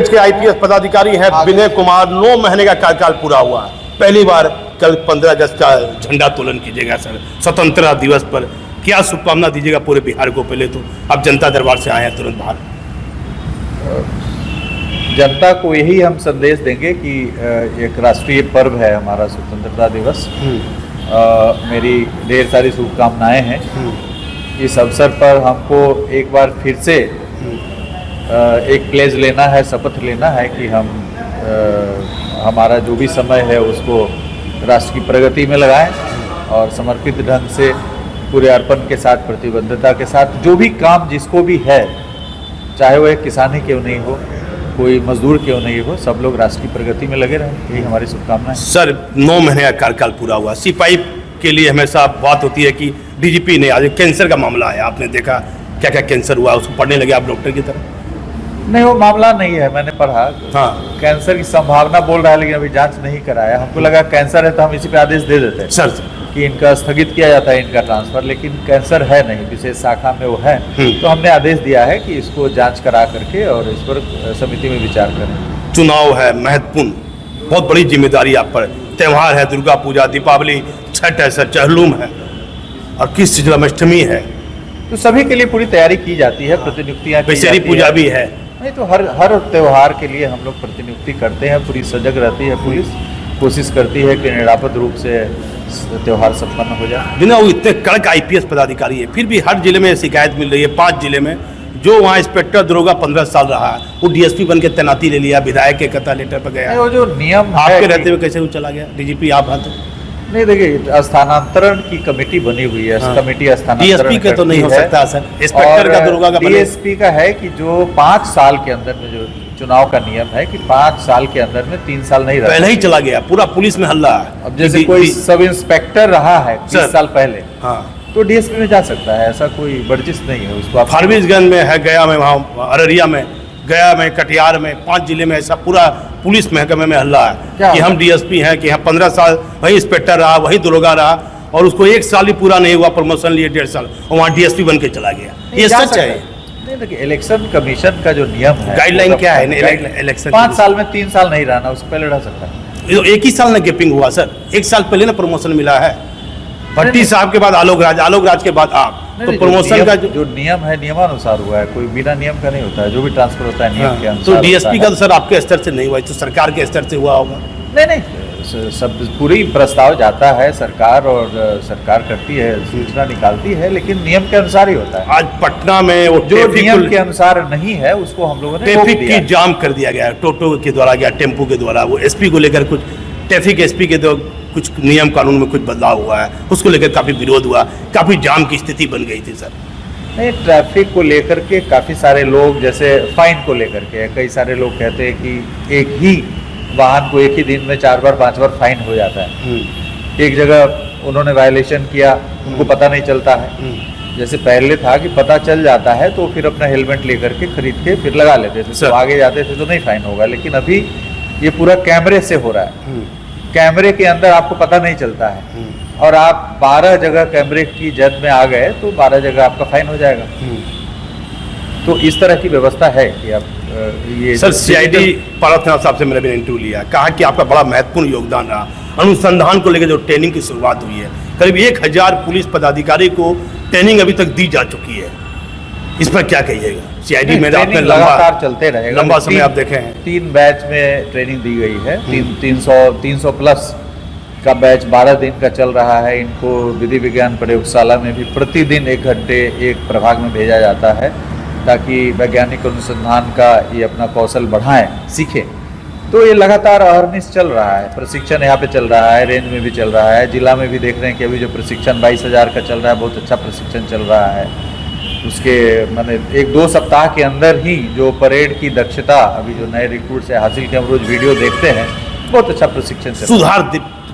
के आईपीएस पदाधिकारी हैं विनय कुमार, 9 महीने का कार्यकाल पूरा हुआ है। पहली बार कल 15 अगस्त का झंडा तोलन कीजिएगा सर, स्वतंत्रता दिवस पर क्या शुभकामना दीजिएगा पूरे बिहार को? पहले तो आप जनता दरबार से आए हैं तुरंत बाहर। जनता को यही हम संदेश देंगे कि एक राष्ट्रीय पर्व है हमारा स्वतंत्रता दिवस। मेरी ढेर सारी शुभकामनाएं हैं। इस अवसर पर हमको एक बार फिर से एक प्लेज लेना है, शपथ लेना है कि हम हमारा जो भी समय है उसको राष्ट्र की प्रगति में लगाएं और समर्पित ढंग से पूरे अर्पण के साथ, प्रतिबद्धता के साथ जो भी काम जिसको भी है, चाहे वो एक किसान ही क्यों नहीं हो, कोई मजदूर क्यों नहीं हो, सब लोग राष्ट्र की प्रगति में लगे रहें, यही हमारी शुभकामना है। सर 9 महीने का कार्यकाल पूरा हुआ, सिपाही के लिए हमेशा बात होती है कि डीजीपी ने, आज कैंसर का मामला है, आपने देखा क्या क्या कैंसर हुआ, उसको पढ़ने लगे आप डॉक्टर की तरह? नहीं, वो मामला नहीं है, मैंने पढ़ा। हाँ, कैंसर की संभावना बोल रहा है लेकिन अभी जांच नहीं कराया। हमको लगा कैंसर है तो हम इसी पे आदेश दे देते हैं सर कि इनका स्थगित किया जाता है, इनका ट्रांसफर, लेकिन कैंसर है नहीं, विशेष शाखा में वो है। तो हमने आदेश दिया है कि इसको जांच करा करके और इस पर समिति में विचार करें। चुनाव है महत्वपूर्ण, बहुत बड़ी जिम्मेदारी आप पर, त्यौहार है, दुर्गा पूजा, दीपावली, छठ है सर, चहलुम है और किस जन्माष्टमी है, तो सभी के लिए पूरी तैयारी की जाती है, प्रतिनियुक्तियां की बेचारी जाती पूजा भी है। नहीं तो हर त्योहार के लिए हम लोग प्रतिनियुक्ति करते हैं, पूरी सजग रहती है पुलिस, कोशिश करती है कि निरापद रूप से त्योहार संपन्न हो जाए। बिना वो इतने कड़क आईपीएस पदाधिकारी है, फिर भी हर जिले में शिकायत मिल रही है। 5 जिले में जो वहाँ इंस्पेक्टर दरोगा 15 साल रहा है, वो डीएसपी बन के तैनाती ले लिया, विधायक के कथा लेटर पर गया। वो जो नियम आपके रहते हुए कैसे वो चला गया डीजीपी? आप हाथ नहीं, देखिए स्थानांतरण की कमेटी बनी हुई है। कमेटी स्थानांतरण डीएसपी का तो नहीं हो सकता सर, इंस्पेक्टर का दरोगा का डीएसपी का है कि जो 5 साल के अंदर में, जो चुनाव का नियम है कि 5 साल के अंदर में 3 साल नहीं रहा, पहले ही चला गया, पूरा पुलिस में हल्ला है। अब जैसे कोई सब इंस्पेक्टर रहा है 20 साल पहले, हाँ, तो डीएसपी में जा सकता है, ऐसा कोई वर्जिश नहीं है उसको। फारबिसगंज में है, गया में, वहाँ अररिया में, गया में, कटिहार में, 5 जिले में ऐसा पूरा पुलिस महकमे में हल्ला है कि हम डीएसपी हैं, कि हम 15 साल वही इंस्पेक्टर रहा, वही दरोगा रहा और उसको 1 साल ही पूरा नहीं हुआ, प्रमोशन लिए 1.5 साल और वहाँ डीएसपी बन के चला गया। ये सच है? नहीं, देखिए इलेक्शन कमीशन का जो नियम है, गाइडलाइन क्या है इलेक्शन? 5 साल में 3 साल नहीं रहना, उससे पहले रह सकता है। 1 ही साल ना गैपिंग हुआ सर, 1 साल पहले ना प्रमोशन मिला है, भट्टी साहब के बाद आलोक राज के बाद आप, तो प्रमोशन का जो नियम है नियमानुसार हुआ है, कोई बिना नियम का नहीं होता है, जो भी ट्रांसफर होता है नियम के अनुसार। तो डीएसपी का तो सर आपके स्तर से नहीं हुआ, तो सरकार के स्तर से हुआ होगा? नहीं, सब पूरी प्रस्ताव जाता है सरकार और सरकार करती है, सूचना निकालती है, लेकिन नियम के अनुसार ही होता है। आज पटना में वो जो नियम के अनुसार नहीं है उसको हम लोगों ने ट्रैफिक की जाम कर दिया गया, टोटो के द्वारा गया, टेम्पो के द्वारा, वो एसपी को लेकर कुछ ट्रैफिक एसपी के द्वारा कुछ नियम कानून में कुछ बदलाव हुआ है, उसको लेकर काफ़ी विरोध हुआ, काफ़ी जाम की स्थिति बन गई थी सर। नहीं, ट्रैफिक को लेकर के काफ़ी सारे लोग, जैसे फाइन को लेकर के कई सारे लोग कहते हैं कि एक ही वाहन को एक ही दिन में 4 बार 5 बार फाइन हो जाता है। एक जगह उन्होंने वायलेशन किया, उनको पता नहीं चलता है। जैसे पहले था कि पता चल जाता है तो फिर अपना हेलमेट लेकर के खरीद के फिर लगा लेते थे, तो आगे जाते थे तो नहीं फाइन होगा, लेकिन अभी ये पूरा कैमरे से हो रहा है। कैमरे के अंदर आपको पता नहीं चलता है और आप 12 जगह कैमरे की जद में आ गए तो 12 जगह आपका फाइन हो जाएगा। तो इस तरह की व्यवस्था है कि आप ये सर सीआईडी पार्थनाथ साहब से मैंने भी इंटरव्यू लिया, कहा कि आपका बड़ा महत्वपूर्ण योगदान रहा अनुसंधान को लेकर, जो ट्रेनिंग की शुरुआत हुई है, करीब 1000 पुलिस पदाधिकारी को ट्रेनिंग अभी तक दी जा चुकी है, इस पर क्या कहिएगा? सीआईडी में आपने लगातार चलते रहेगा, लंबा समय आप देखे हैं, 3 बैच में ट्रेनिंग दी गई है, 300 प्लस का बैच 12 दिन का चल रहा है। इनको विधि विज्ञान प्रयोगशाला में भी प्रतिदिन 1 घंटे एक प्रभाग में भेजा जाता है ताकि वैज्ञानिक अनुसंधान का ये अपना कौशल बढ़ाएं, सीखें। तो ये लगातार अहर्निश चल रहा है, प्रशिक्षण यहाँ पे चल रहा है, रेंज में भी चल रहा है, जिला में भी देख रहे हैं कि अभी जो प्रशिक्षण 22,000 का चल रहा है, बहुत अच्छा प्रशिक्षण चल रहा है। उसके मैंने 1-2 सप्ताह के अंदर ही जो परेड की दक्षता अभी जो नए रिक्रूट से हासिल की, हम रोज वीडियो देखते हैं, बहुत अच्छा प्रशिक्षण सुधार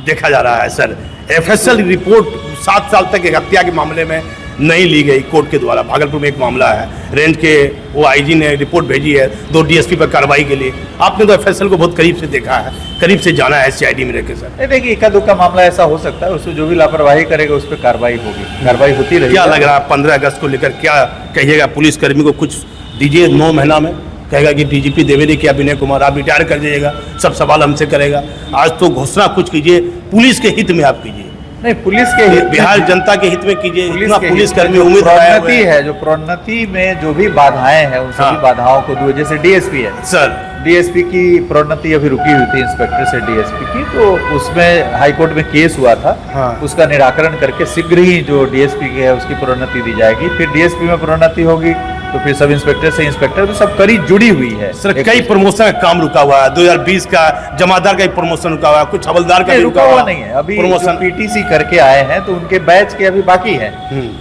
देखा जा रहा है सर। एफएसएल रिपोर्ट 7 साल तक एक हत्या के मामले में नहीं ली गई कोर्ट के द्वारा। भागलपुर में एक मामला है, रेंज के वो आईजी ने रिपोर्ट भेजी है 2 डीएसपी पर कार्रवाई के लिए। आपने तो एफएसएल को बहुत करीब से देखा है, करीब से जाना है सीआईडी में रहकर सर। देखिए, एका दुक्का मामला ऐसा हो सकता है, उसमें जो भी लापरवाही करेगा उस पर कार्रवाई होगी, कार्रवाई होती रहेगी। क्या लग रहा है 15 अगस्त को लेकर क्या कहिएगा? पुलिसकर्मी को कुछ दीजिए 9 महीना में कहेगा कि डीजीपी देवेरी क्या विनय कुमार आप रिटायर कर जाइएगा, सब सवाल हमसे करेगा। आज तो घोषणा कुछ कीजिए, पुलिस के हित में आप कीजिए, नहीं पुलिस के हित में, बिहार जनता के हित में कीजिए। इतना पुलिस कर्मी जो उम्मीद लगाए हुए प्रोन्नति हैं। है, जो प्रोन्नति में जो भी बाधाएं हैं उन सभी हाँ। बाधाओं को दूर, जैसे डीएसपी है सर, डीएसपी की प्रोन्नति अभी रुकी हुई थी इंस्पेक्टर से डीएसपी की, तो उसमें हाईकोर्ट में केस हुआ था। हाँ। उसका निराकरण करके शीघ्र ही जो डीएसपी की है उसकी प्रोन्नति दी जाएगी। फिर डीएसपी में प्रोन्नति होगी तो फिर सब इंस्पेक्टर से इंस्पेक्टर, तो सब कड़ी जुड़ी हुई है। सर कई प्रमोशन का काम रुका हुआ है। 2020 का जमादार का प्रमोशन रुका हुआ है, कुछ हवलदार का भी रुका हुआ नहीं है। अभी प्रमोशन पीटीसी करके आए हैं तो उनके बैच के अभी बाकी है।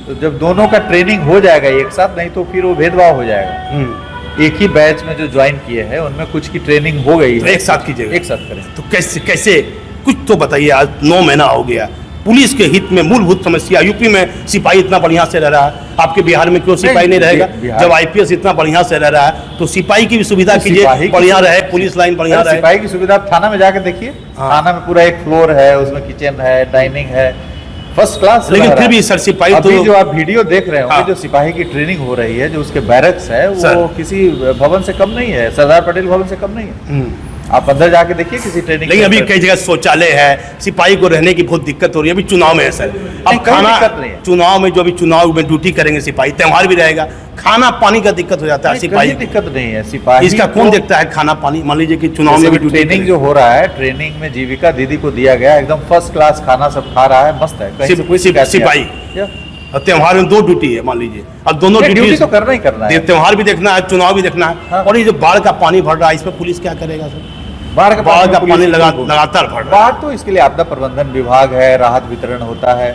तो जब दोनों का ट्रेनिंग हो जाएगा एक साथ, नहीं तो फिर वो भेदभाव हो जाएगा। एक ही बैच में जो ज्वाइन किए हैं उनमें कुछ की ट्रेनिंग हो गई तो है, एक साथ कीजिएगा, एक साथ करें। तो कैसे कैसे कुछ तो बताइए। आज 9 महीना हो गया, पुलिस के हित में मूलभूत समस्या, यूपी में सिपाही इतना बढ़िया से रह रहा है, आपके बिहार में क्यों सिपाही नहीं रहेगा? जब आईपीएस इतना बढ़िया से रह रहा है तो सिपाही की भी सुविधा कीजिए, बढ़िया रहे, पुलिस लाइन बढ़िया रहे। सिपाही की सुविधा आप थाना में जाके देखिए, हाँ। थाना में पूरा एक फ्लोर है, उसमें किचन है, डाइनिंग है, फर्स्ट क्लास। लेकिन फिर भी सर सिपाही अभी तो जो आप वीडियो देख रहे होंगे, हाँ। जो सिपाही की ट्रेनिंग हो रही है, जो उसके बैरक्स है, सर। वो किसी भवन से कम नहीं है, सरदार पटेल भवन से कम नहीं है। आप अंदर जाके देखिए किसी ट्रेनिंग। लेकिन अभी कई जगह शौचालय है, सिपाही को रहने की बहुत दिक्कत हो रही है। अभी चुनाव में है सर, अब खाना चुनाव में जो अभी चुनाव में ड्यूटी करेंगे सिपाही, त्योहार भी रहेगा, खाना पानी का दिक्कत हो जाता है सिपाही। दिक्कत नहीं है सिपाही, इसका कौन देखता है खाना पानी? मान लीजिए कि चुनाव में भी ट्रेनिंग जो हो रहा है, ट्रेनिंग में जीविका दीदी को दिया गया, एकदम फर्स्ट क्लास खाना सब खा रहा है, मस्त है, कहीं से कोई शिकायत नहीं सिपाही है। और त्योहार में 2 ड्यूटी है, मान लीजिए अब दोनों ड्यूटी तो करना ही करना है, त्योहार भी देखना है, चुनाव भी देखना है। हाँ। और ये जो बाढ़ का पानी भर रहा है, इसमें पुलिस क्या करेगा सर? बाढ़ का पानी लगातार भर रहा है। बाढ़ तो इसके लिए आपदा प्रबंधन विभाग है, राहत वितरण होता है,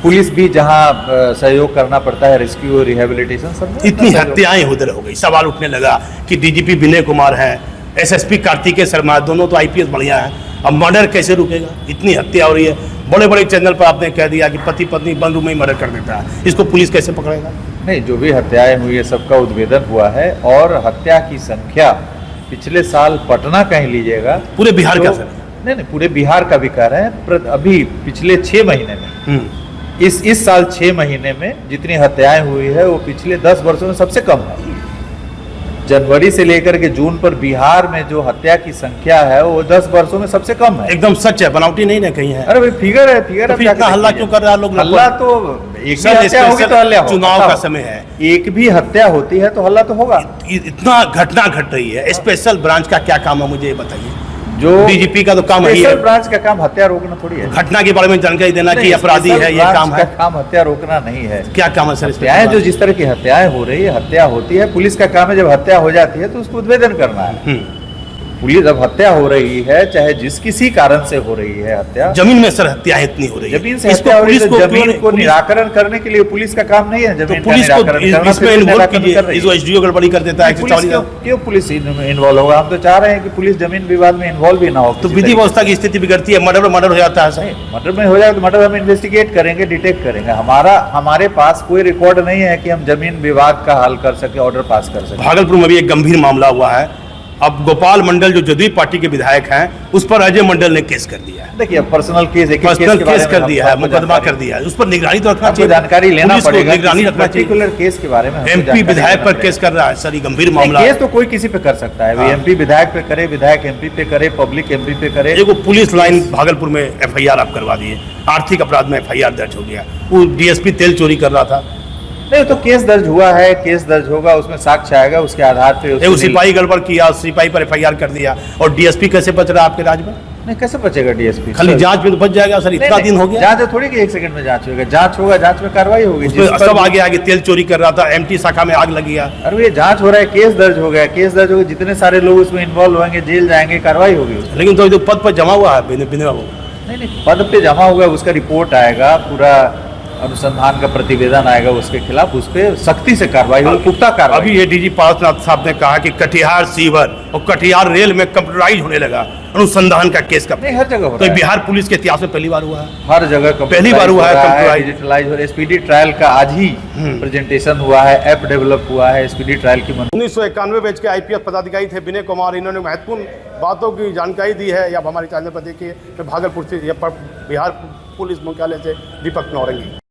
पुलिस भी जहाँ सहयोग करना पड़ता है, रेस्क्यू और रिहेबिलिटेशन सब। इतनी हत्याएं उधर हो गई, सवाल उठने लगा कि डीजीपी विनय कुमार है, एसएसपी कार्तिकेय शर्मा, दोनों तो आईपीएस बढ़िया है, अब मर्डर कैसे रुकेगा? इतनी हत्या हो रही है। बड़े बड़े चैनल पर आपने कह दिया कि पति पत्नी बंद रूम में ही मर्डर कर देता है, इसको पुलिस कैसे पकड़ेगा? नहीं, जो भी हत्याएं हुई है सबका उद्भेदन हुआ है, और हत्या की संख्या पिछले साल पटना का ही लीजिएगा, पूरे बिहार का सर? नहीं, पूरे बिहार का भी कर रहे हैं। अभी पिछले 6 महीने में, इस साल 6 महीने में जितनी हत्याएं हुई है वो पिछले 10 वर्षों में सबसे कम है। जनवरी से लेकर के जून पर बिहार में जो हत्या की संख्या है वो 10 वर्षों में सबसे कम है। एकदम सच है, बनावटी नहीं ना कहीं है। अरे भाई फिगर है, फिगर। तो फिर इतना हल्ला क्यों कर रहा है लोग? हल्ला तो एक भी हत्या होगी तो हल्ला होगा, चुनाव का समय है, एक भी हत्या होती है तो हल्ला तो होगा। इतना घटना घट रही है, स्पेशल ब्रांच का क्या काम है मुझे ये बताइए? जो डीजीपी का तो काम है, स्पेशल ब्रांच का काम हत्या रोकना थोड़ी है, घटना के बारे में जानकारी देना कि अपराधी है, ये काम है। काम हत्या रोकना नहीं है। क्या काम है सर? हत्याएं जो जिस तरह की हत्याएं हो रही है, हत्या होती है, पुलिस का काम है जब हत्या हो जाती है तो उसको उद्भेदन करना है। पुलिस अब हत्या हो रही है, चाहे जिस किसी कारण से हो रही है हत्या, जमीन में सर हत्या इतनी हो रही है, जमीन से हत्या हो रही है, जमीन को निराकरण करने के लिए पुलिस का काम नहीं है जमीन का निराकरण करना। इसमें इन्वॉल्व कीजिए, इसको एसडीओ गड़बड़ी कर देता है। क्यों पुलिस इन्वॉल्व होगा? हम तो चाह रहे हैं कि पुलिस जमीन विवाद में इन्वॉल्व भी ना हो। तो विधि व्यवस्था की स्थिति बिगड़ती है, मर्डर हो जाता है सर। मर्डर में हो जाए तो मर्डर हम इन्वेस्टिगेट करेंगे, डिटेक्ट करेंगे। हमारे पास कोई रिकॉर्ड नहीं है कि हम जमीन विवाद का हल कर सके, ऑर्डर पास कर सके। भागलपुर में भी एक गंभीर मामला हुआ है। अब गोपाल मंडल जो जदयू पार्टी के विधायक हैं, उस पर अजय मंडल ने केस कर दिया है। देखिए पर्सनल केस कर दिया है, मुकदमा कर दिया है, उस पर निगरानी तो रखना चाहिए, जानकारी लेना पड़ेगा, निगरानी रखना चाहिए। पर्टिकुलर केस के बारे में एमपी विधायक पर केस कर रहा है सर, ये गंभीर मामला है। केस तो कोई किसी पे कर सकता है, एमपी विधायक पे करे, विधायक एमपी पे करे, पब्लिक एमपी पे करे। देखो पुलिस लाइन भागलपुर में एफआईआर आप करवा दिए, आर्थिक अपराध में एफआईआर दर्ज हो गया। वो डीएसपी तेल चोरी कर रहा था, नहीं तो केस दर्ज हुआ है, केस दर्ज होगा, उसमें साक्ष्य आएगा, उसके आधार पे सिपाही गड़बड़ किया, सिपाही पर एफआईआर कर दिया। और डीएसपी कैसे बच रहा है आपके राज्य में? नहीं, कैसे बचेगा डीएसपी? खाली जांच में तो बच जाएगा सर, इतना दिन हो गया। जांच थोड़ी कि 1 सेकंड में जांच होगा, जांच होगा, जांच में कार्रवाई होगी। सब आगे तेल चोरी कर रहा था, एमटी शाखा में आग लगी है। अरे ये जांच हो रहा है, केस दर्ज हो गया, केस दर्ज हो गया, जितने सारे लोग उसमें इन्वॉल्व होंगे जेल जाएंगे, कार्रवाई होगी। लेकिन तो पद पर जमा हुआ है बिना नहीं, पद पे जमा हुआ, उसका रिपोर्ट आएगा, पूरा अनुसंधान का प्रतिवेदन आएगा उसके खिलाफ, उस पर सख्ती से कार्रवाई होगी, पुख्ता कार्रवाई। अभी ये डीजी पार्श्वनाथ साहब ने कहा कि कटिहार सीवर और कटिहार रेल में कंप्यूटराइज होने लगा अनुसंधान का केस का। नहीं, हर जगह हो रहा तो है। बिहार पुलिस के इतिहास में पहली बार हुआ है, हर जगह पहली बार हुआ है डिजिटलाइज। और स्पीडी ट्रायल का आज ही प्रेजेंटेशन हुआ है, ऐप डेवलप हुआ है स्पीडी ट्रायल की। 1991 बैच के आईपीएस पदाधिकारी थे विनय कुमार, इन्होंने महत्वपूर्ण बातों की जानकारी दी है। या हमारे चैनल पर देखिए, भागलपुर से बिहार पुलिस मुख्यालय से दीपक नौरंगी।